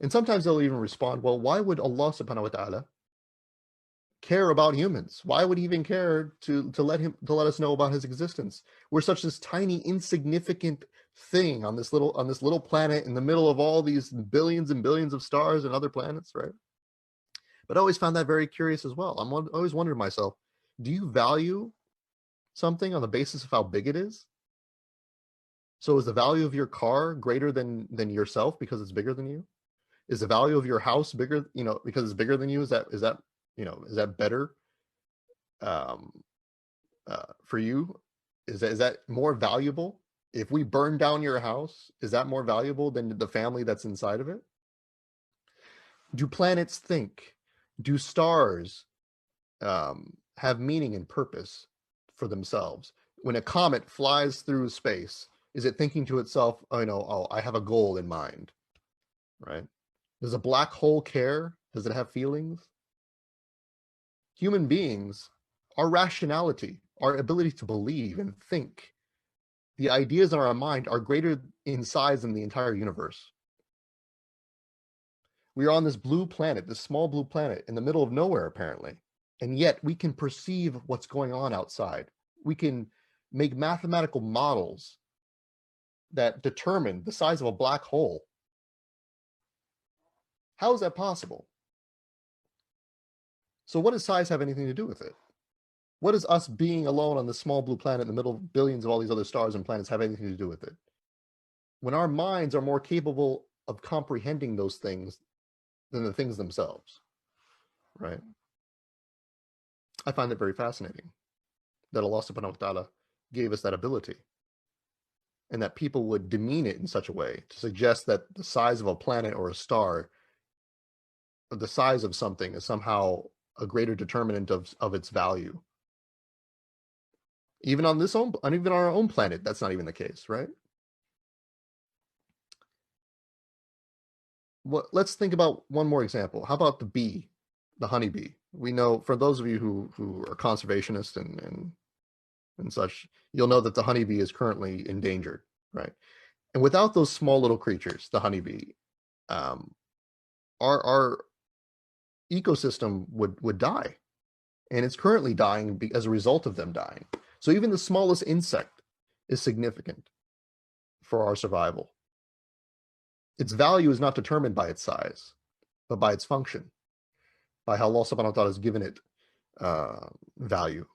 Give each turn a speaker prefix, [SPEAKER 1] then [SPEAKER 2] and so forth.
[SPEAKER 1] And sometimes they'll even respond, well, why would Allah subhanahu wa ta'ala care about humans? Why would he even care to let us know about his existence? We're such this tiny, insignificant thing on this little planet in the middle of all these billions and billions of stars and other planets, right? But I always found that very curious as well. Always wondered myself, do you value something on the basis of how big it is? So is the value of your car greater than yourself because it's bigger than you? Is the value of your house bigger, because it's bigger than you? Is that better um, for you? Is that more valuable? If we burn down your house, is that more valuable than the family that's inside of it? Do planets think? Do stars have meaning and purpose for themselves? When a comet flies through space, is it thinking to itself, oh, I have a goal in mind, right? Does a black hole care? Does it have feelings? Human beings, our rationality, our ability to believe and think, the ideas in our mind are greater in size than the entire universe. We are on this blue planet, this small blue planet in the middle of nowhere, apparently. And yet we can perceive what's going on outside. We can make mathematical models that determine the size of a black hole. How is that possible? So what does size have anything to do with it? What does us being alone on this small blue planet in the middle of billions of all these other stars and planets have anything to do with it? When our minds are more capable of comprehending those things than the things themselves, right? I find it very fascinating that Allah subhanahu wa ta'ala gave us that ability, and that people would demean it in such a way to suggest that the size of a planet or a star, or the size of something, is somehow a greater determinant of its value. Even on our own planet, that's not even the case, right? Let's think about one more example. How about the bee, the honeybee? We know, for those of you who are conservationists and such, you'll know that the honeybee is currently endangered, right? And without those small little creatures, the honeybee, our ecosystem would die, and it's currently dying as a result of them dying. So even the smallest insect is significant for our survival. Its value is not determined by its size, but by its function, by how Allah subhanahu wa ta'ala has given it value.